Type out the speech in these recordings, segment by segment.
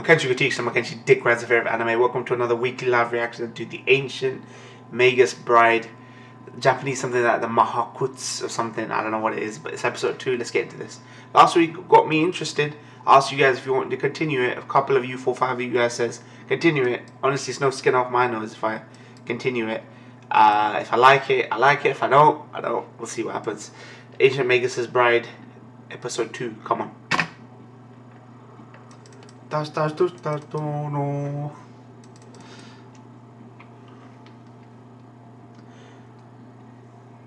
Makenshi Gatisha, Makenshi Dick Rad's favorite anime. Welcome to another weekly live reaction to the ancient Magus Bride. Japanese something like the Mahoutsukai or something. I don't know what it is, but it's episode 2. Let's get into this. Last week got me interested. I asked you guys if you want to continue it. A couple of you, 4 or 5 of you guys says continue it. Honestly, it's no skin off my nose if I continue it. If I like it, I like it. If I don't, I don't. We'll see what happens. Ancient Magus' Bride, episode 2. Come on. No.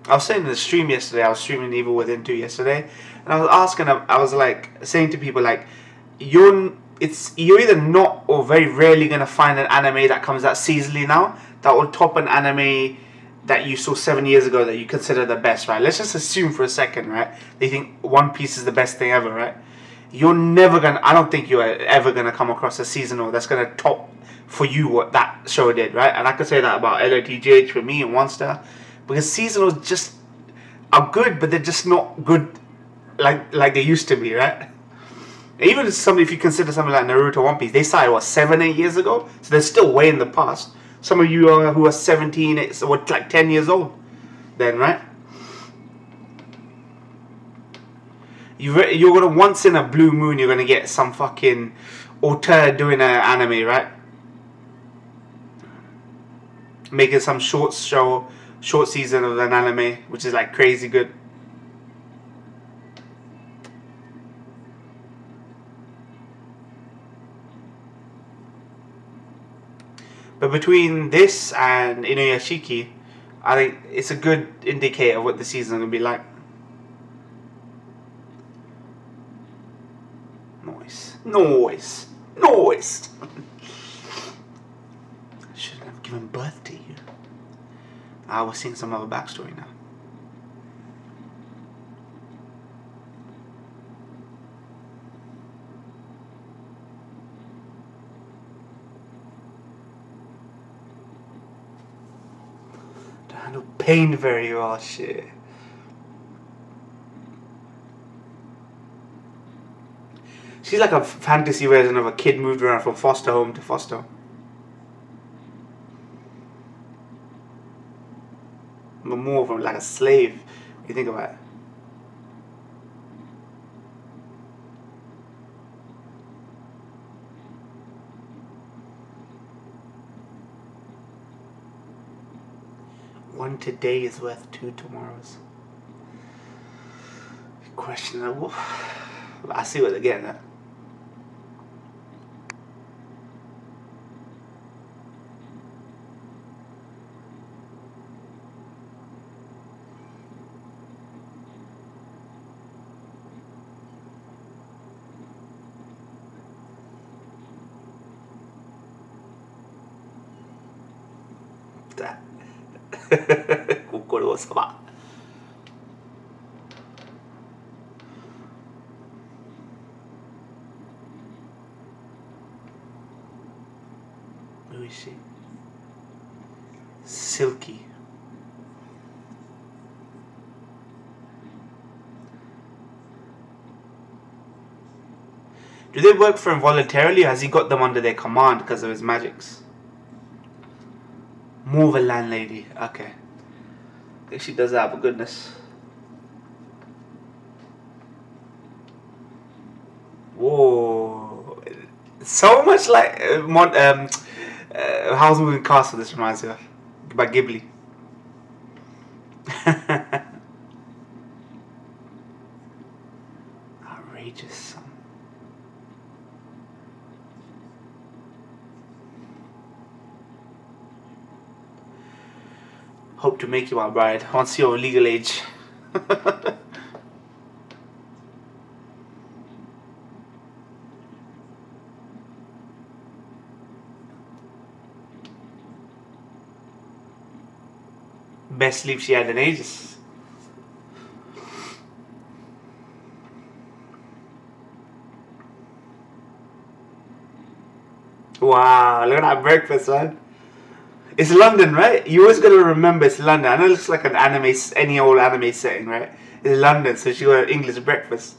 I was saying in the stream yesterday, I was streaming Evil Within 2 yesterday, and I was asking, I was like saying to people like, you're either not or very rarely gonna find an anime that comes out seasonally now that will top an anime that you saw 7 years ago that you consider the best, right? Let's just assume for a second, right? They think One Piece is the best thing ever, right? You're never gonna, I don't think you're ever gonna come across a seasonal that's gonna top for you what that show did, right? And I could say that about LOTGH for me and One Star, because seasonals just are good, but they're just not good like they used to be, right? Even if you consider something like Naruto, One Piece, they started what 7, 8 years ago, so they're still way in the past. Some of you who are 17, or like 10 years old, then, right? You're gonna, once in a blue moon, you're gonna get some fucking auteur doing an anime, right? Making some short season of an anime, which is like crazy good. But between this and Inuyashiki, I think it's a good indicator of what the season is gonna be like. Noise. Shouldn't have given birth to you. I was seeing some other backstory now. Don't handle pain very well, shit. She's like a fantasy version of a kid moved around from foster home to foster. But more of like a slave, if you think about it. One today is worth 2 tomorrows. Questionable. I see what they're getting at. Kokoro-sama. Who is she? Silky. Do they work for him voluntarily, or has he got them under their command because of his magics? More of a landlady. Okay. I think she does that, but goodness. Whoa. So much like Howl's Moving Castle, this reminds me of. By Ghibli. Outrageous. Hope to make you my bride once you're of legal age. Best sleep she had in ages. Wow, look at that breakfast, man. It's London, right? You always gotta remember it's London. I know it looks like an anime, any old anime setting, right? It's London, so she got an English breakfast.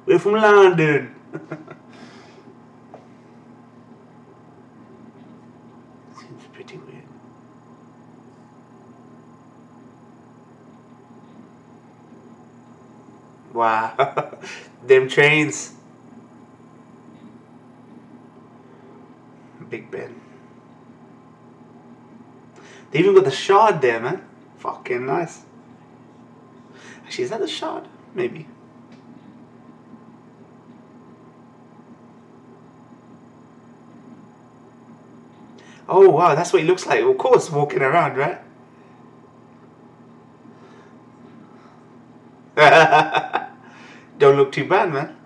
We're from London. Seems pretty weird. Wow. Them trains. Big Ben. They even got the shard there, man. Fucking nice. Actually, is that the shard? Maybe. Oh wow, that's what he looks like. Of course, walking around, right? Don't look too bad, man.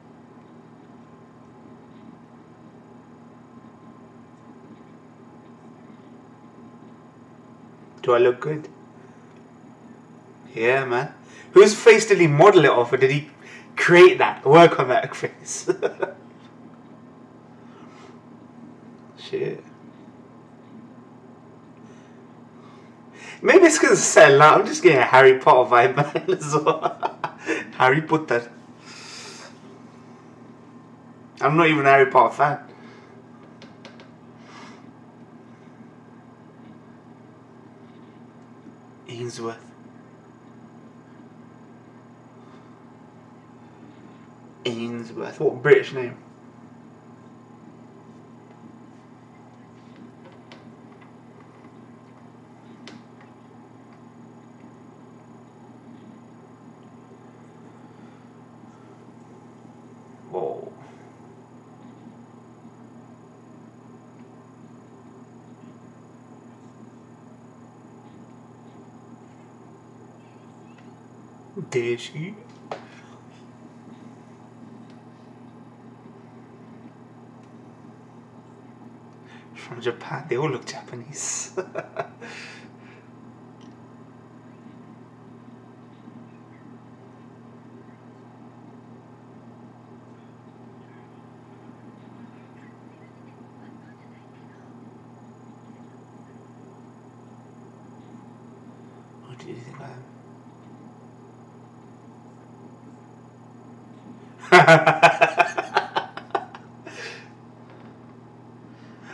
Do I look good? Yeah, man. Whose face did he model it off, or did he create that? Work on that face? Shit. Maybe it's because it's set loud. I'm just getting a Harry Potter vibe, man, as well. Harry Potter. I'm not even a Harry Potter fan. Ainsworth. Ainsworth. What British name? Whoa. Dashi. From Japan, they all look Japanese. What do you think about him?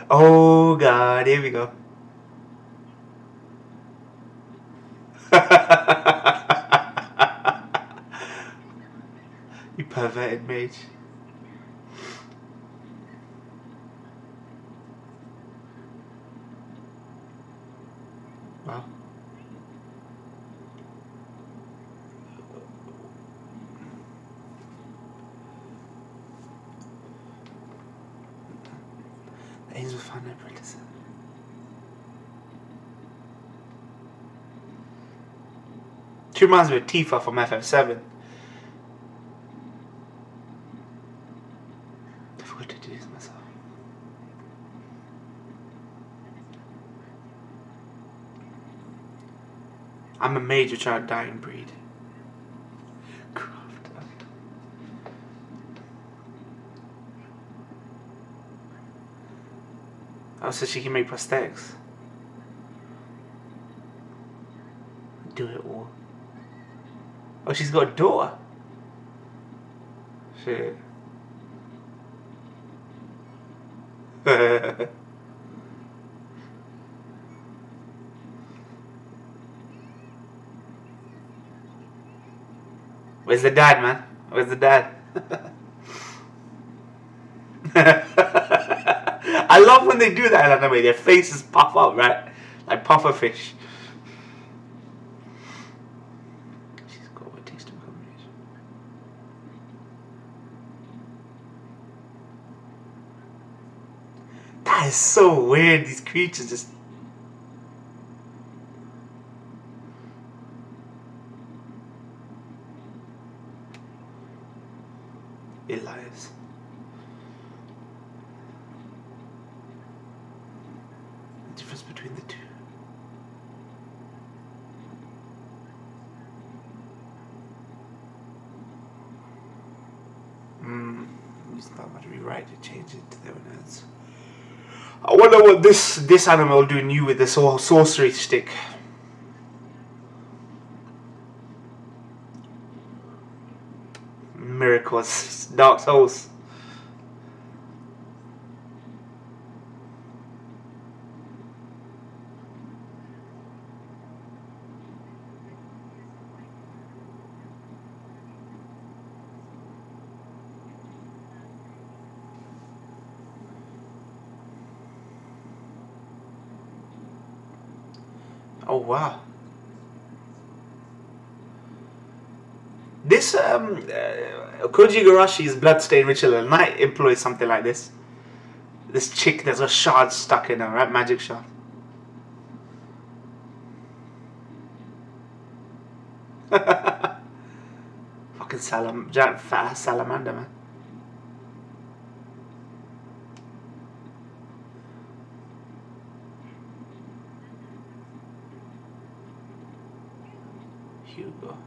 Oh god, here we go. You perverted mage. Wow. Angel found their apprentice. She reminds me of Tifa from FF7. I forgot to do this myself. I'm a major child dying breed. Oh, so she can make prosthetics. Do it all. Oh, she's got a daughter. Shit. Where's the dad, man? Where's the dad? I love when they do that in anime. Their faces pop up, right? Like puffer fish. She's got what it takes to become rich. That is so weird. These creatures just. Elias. The difference between the two. It's not much to rewrite it, change it to their own hands. I wonder what this anime will do new with this sorcery stick. Miracles. Dark Souls. Oh wow. This Koji Igarashi's Bloodstained Ritual might employ something like this. This chick, there's a shard stuck in her, right? Magic shard. Fucking giant fat salamander, man. Hugo.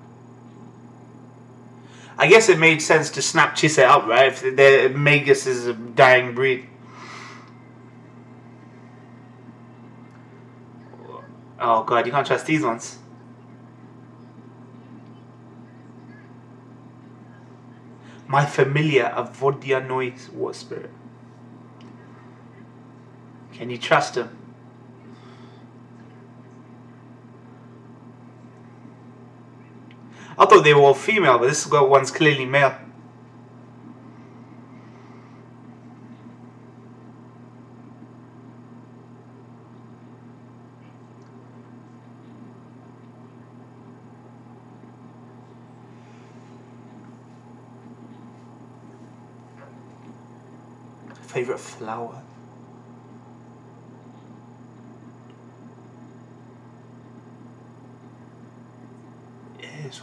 I guess it made sense to snap Chise up, right? If the Magus is a dying breed. Oh god, you can't trust these ones. My familiar Avodia noise war spirit. Can you trust him? I thought they were all female, but this one's clearly male. Favorite flower? Yes.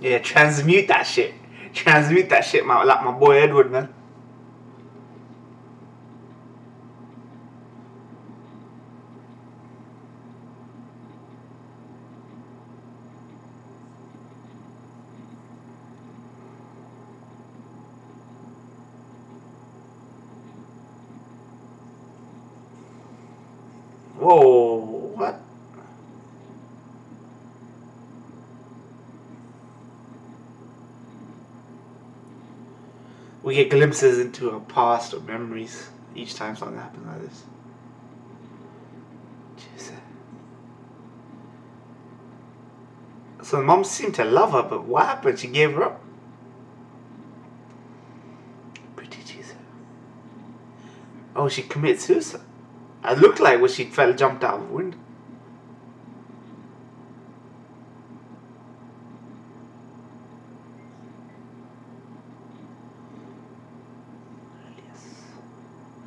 Yeah, transmute that shit. Transmute that shit, man. Like my boy Edward, man. Whoa, what? We get glimpses into our past or memories each time something happens like this. Jeez. So the mom seemed to love her, but what happened? She gave her up. Pretty Jesus. Oh, she committed suicide. It looked like when she jumped out of the window.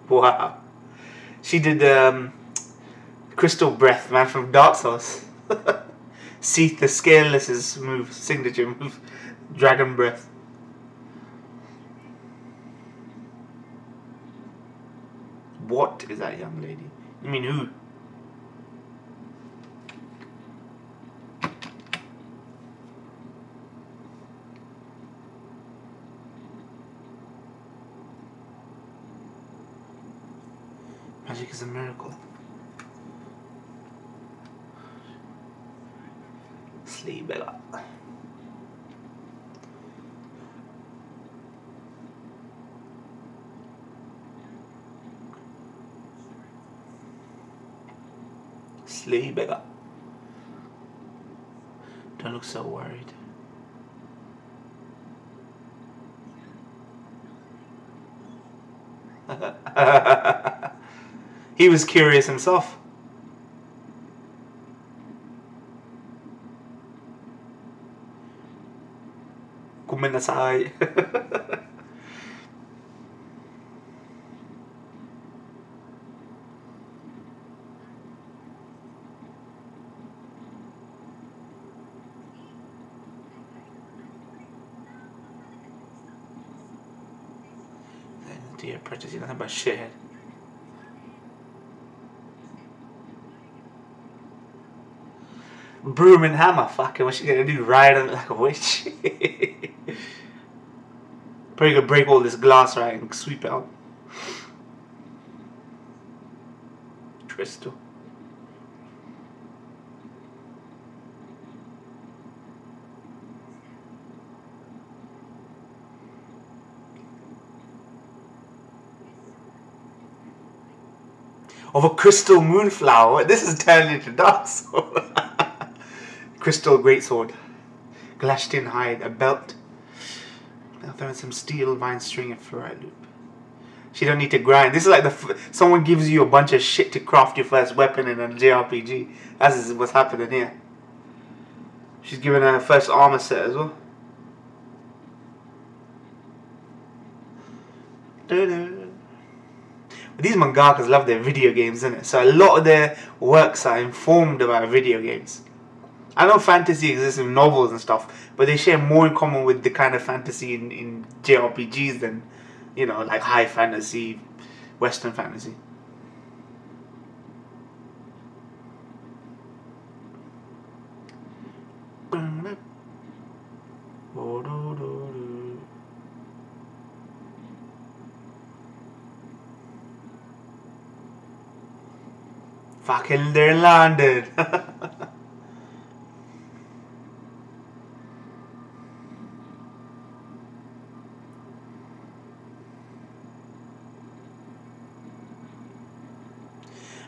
Wow. She did crystal breath, man, from Dark Souls. Seath the Scaleless's move, signature move, dragon breath. What is that young lady? You mean who? Magic is a miracle. Sleep Bella. Sleep Bella. Don't look so worried. He was curious himself. Kumenasai. Dear precious, you nothing but shithead. Broom and hammer, fucking what's she gonna do? Ride on it like a witch? Probably gonna break all this glass, right, and sweep it out. Cristo. of a crystal moonflower. This is turned into Dark Soul. Crystal greatsword, glassed-in hide, a belt. Now throwing some steel vine string and fluorite loop. She don't need to grind. This is like someone gives you a bunch of shit to craft your first weapon in a JRPG. That's what's happening here. She's given her first armor set as well. But these mangakas love their video games, innit? So a lot of their works are informed about video games. I know fantasy exists in novels and stuff, but they share more in common with the kind of fantasy in JRPGs than, you know, like high fantasy, Western fantasy. Fucking they're in London.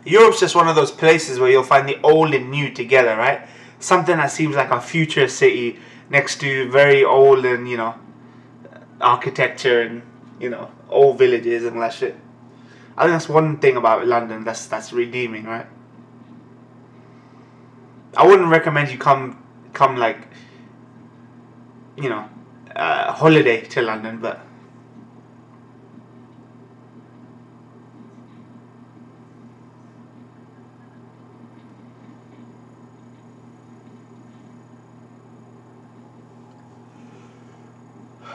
Europe's just one of those places where you'll find the old and new together, right? Something that seems like a future city next to very old and, you know, architecture and, you know, old villages and all that shit. I think that's one thing about London that's redeeming, right? I wouldn't recommend you come like, you know, holiday to London, but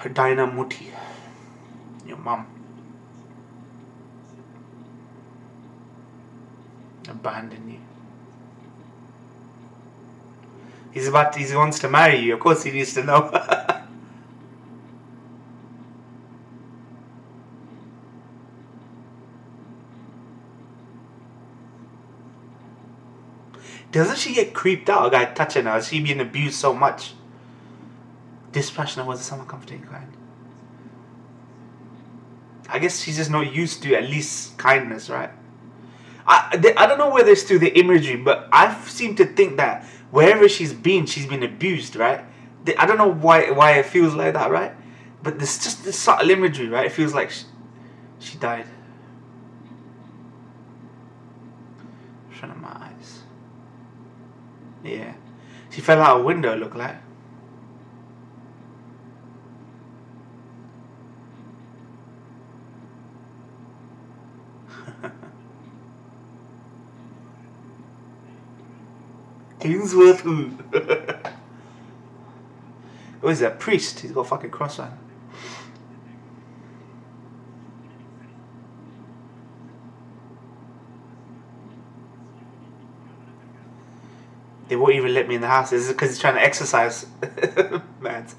Dynamuti, your mom, abandoned you. He wants to marry you. Of course, he needs to know. Doesn't she get creeped out? A guy touching her. Is she being abused so much? Dispassionate was someone comforting kind. I guess she's just not used to at least kindness, right? I don't know whether it's through the imagery, but I seem to think that wherever she's been abused, right? I don't know why it feels like that, right? But there's just this subtle imagery, right? It feels like she died. In front of my eyes. Yeah. She fell out a window, it looked like. Ainsworth who? What is that? Priest. He's got a fucking cross on. They won't even let me in the house. Is it because he's trying to exercise? Mad.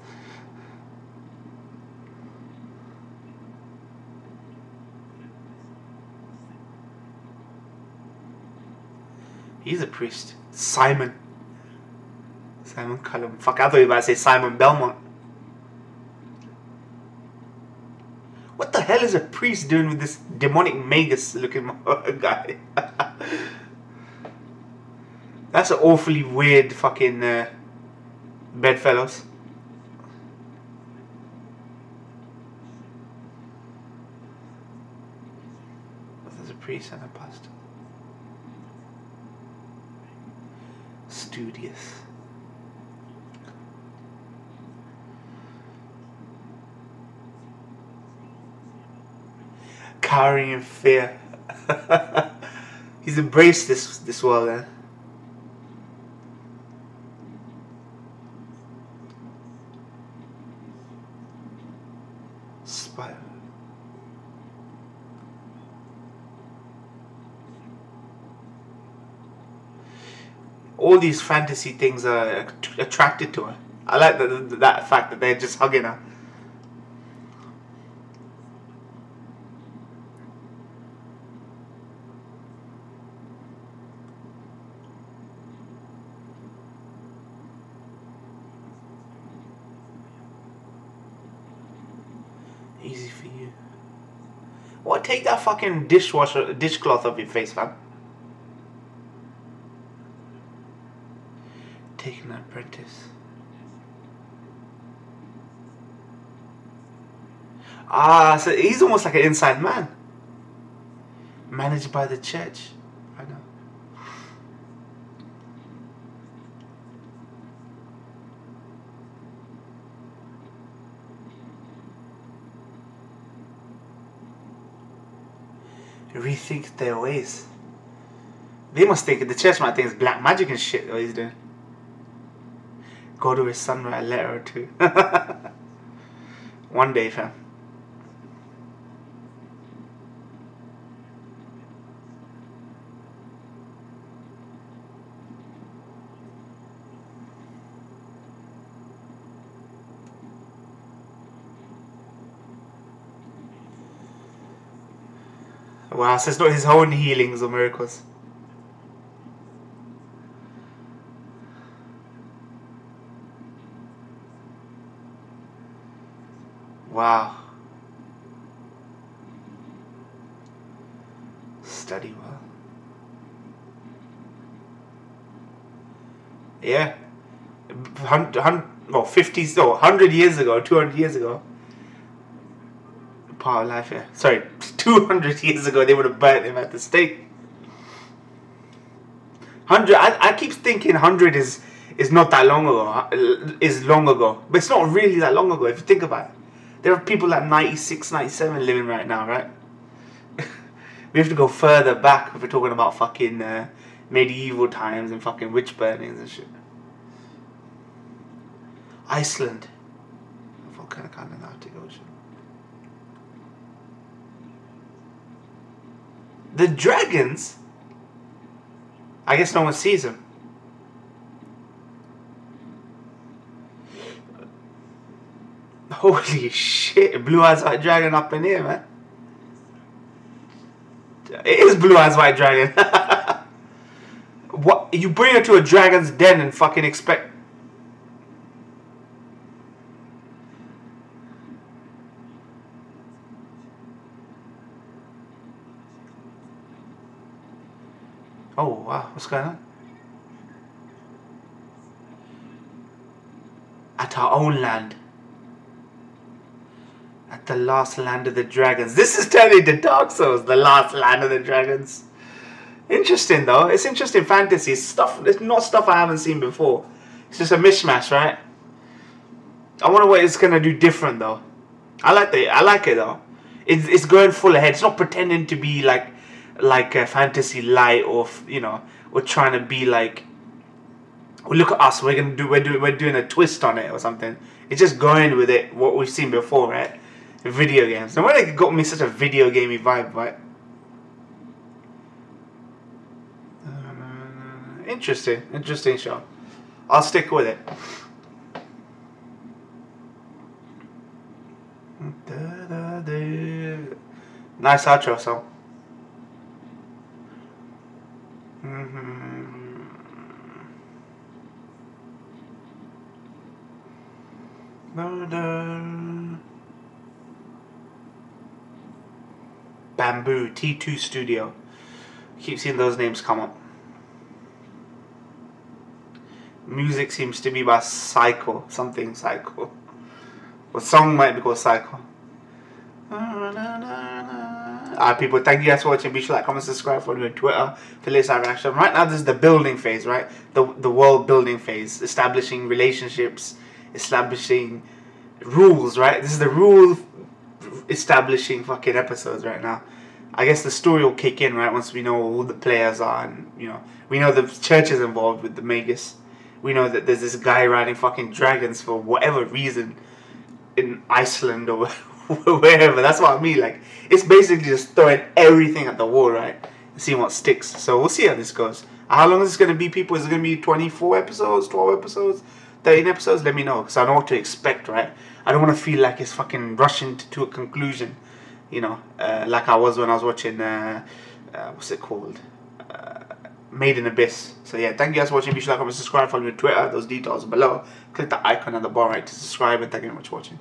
He's a priest. Simon Cullum. Fuck, I thought you were about to say Simon Belmont. What the hell is a priest doing with this demonic Magus looking guy? That's an awfully weird fucking bedfellows. There's a priest and a pastor. Studious. Cowering in fear. He's embraced this world then. Spiral. All these fantasy things are attracted to her. I like that fact that they're just hugging her. Easy for you. What? Take that fucking dishcloth off your face, fam. Taking an apprentice. Ah, so he's almost like an inside man. Managed by the church. I know. Rethink their ways. They must think, the church might think it's black magic and shit what he's doing. Go to his son, write a letter or two. One day, fam. Wow, so it's not his own healings or miracles. Wow. Study well. Yeah. 100 years ago, 200 years ago. Part of life, yeah. Sorry, 200 years ago they would have burnt him at the stake. 100, I keep thinking 100 is not that long ago, is long ago. But it's not really that long ago if you think about it. There are people at 96, 97 living right now, right? We have to go further back if we're talking about fucking medieval times and fucking witch burnings and shit. Iceland. Volcanic Arctic Ocean. The dragons? I guess no one sees them. Holy shit, Blue Eyes White Dragon up in here, man. It is Blue Eyes White Dragon. What? You bring her to a dragon's den and fucking expect... Oh, wow, what's going on? At our own land. At the last land of the dragons. This is turning to Dark Souls, the last land of the dragons. Interesting though. It's interesting fantasy stuff. It's not stuff I haven't seen before. It's just a mishmash, right? I wonder what it's gonna do different though. I like it though. It's going full ahead. It's not pretending to be like a fantasy light, or you know, we're trying to be like, well, look at us, we're doing a twist on it or something. It's just going with it, what we've seen before, right? Video games. And when it got me such a video gamey vibe, right? Interesting show. I'll stick with it. Nice outro song. Bamboo, T2 Studio. Keep seeing those names come up. Music seems to be by Psycho, something Psycho. Or song might be called Psycho. Alright people, thank you guys for watching. Be sure to like, comment, subscribe, follow me on Twitter for latest reaction. Right now this is the building phase, right? The world building phase. Establishing relationships, establishing rules, right? This is the rule establishing fucking episodes right now. I guess the story will kick in, right, once we know who the players are, and you know, we know the church is involved with the Magus. We know that there's this guy riding fucking dragons for whatever reason in Iceland or wherever. That's what I mean. Like, it's basically just throwing everything at the wall, right, and seeing what sticks. So we'll see how this goes. How long is this going to be, people? Is it going to be 24 episodes, 12 episodes, 13 episodes? Let me know, because I know what to expect, right? I don't want to feel like it's fucking rushing to a conclusion, you know, like I was when I was watching, what's it called? Made in Abyss. So yeah, thank you guys for watching. Be sure to like, comment, subscribe, follow me on Twitter. Those details are below. Click the icon on the bottom right to subscribe, and thank you very much for watching.